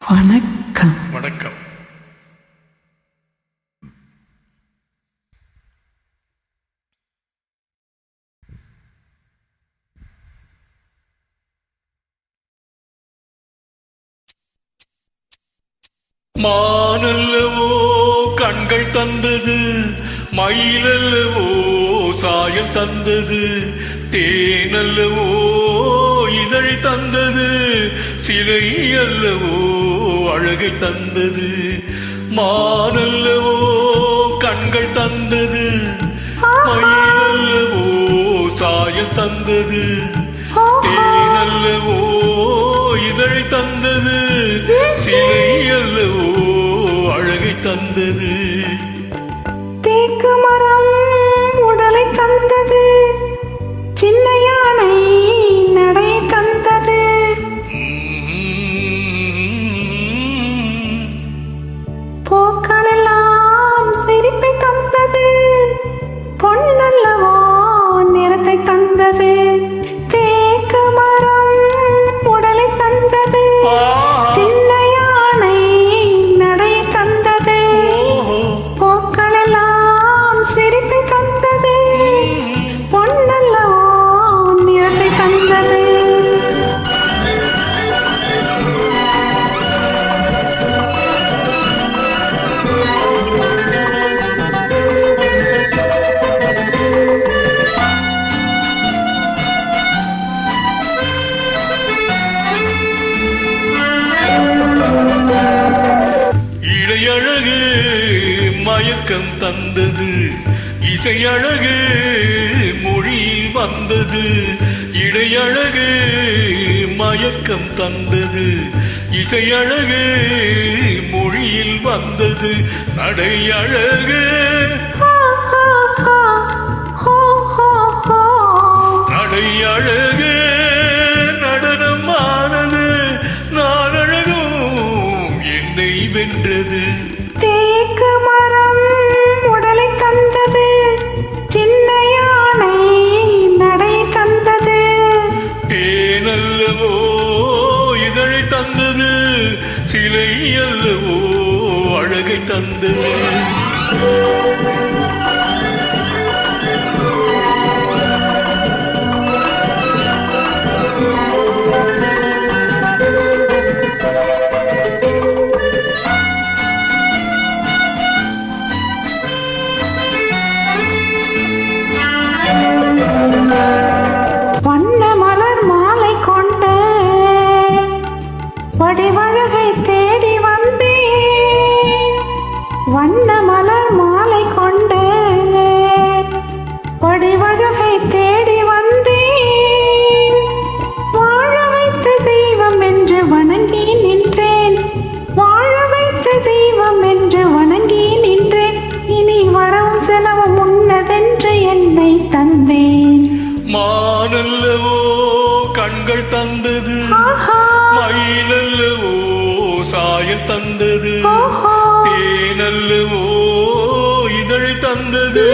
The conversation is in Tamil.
வணக்கம். வணக்கம். மானல்லவோ கண்கள் தந்தது, மயிலல்லவோ சாயல் தந்தது, தேனல்லவோ இதழ் தந்தது, சிலை அல்லவோ அழகை தந்தது. மானல்லவோ கண்கள் தந்தது, மயிலல்லவோ சாயல் தந்தது, தேனல்லவோ இதழ் தந்தது, சிலை அல்லவோ அழகை தந்தது. தேக்கு மரம் உடலை தந்தது, சின்ன யானை நடை தந்தது, பூக்களெல்லாம் சிரிப்பை தந்தது, பொன்னல்லவோ நிறத்தை தந்தது. தேக்கு மரம் உடலை தந்தது, சின்ன யானை நடை தந்தது, பூக்களெல்லாம் சிரிப்பை தந்தது, பொன்னல்லவோ நிறத்தை தந்தது. இடையழகு மயக்கம் தந்தது, இசையழகு மொழியில் வந்தது. இடையழகு மயக்கம் தந்தது, இசையழகு மொழியில் வந்தது. நடையழகு நடையழகு நடனமானது, நானழகும் என்னை வென்றது. தேக்கு மரம் உடலை தந்தது, சின்ன யானை நடை தந்தது, தேனல்லவோ இதழை தந்தது, சிலை அல்லவோ அழகை தந்தது. வண்ண மலர் மாலை கொண்டு வடிவழகை தேடி வந்தேன். வண்ண மலர் மாலை கொண்டு வடிவழகை தேடி வந்தேன். வாழ வைத்த தெய்வம் என்று வணங்கி நின்றேன், வாழ வைத்த தெய்வம் என்று வணங்கி நின்றேன். இனி வரவும் செலவும் உன்னதென்று என்னை தந்தேன். மானல்லவோ கண்கள் தந்தது, மயிலல்லவோ சாயல் தந்தது, தேனல்லவோ இதழ் தந்தது,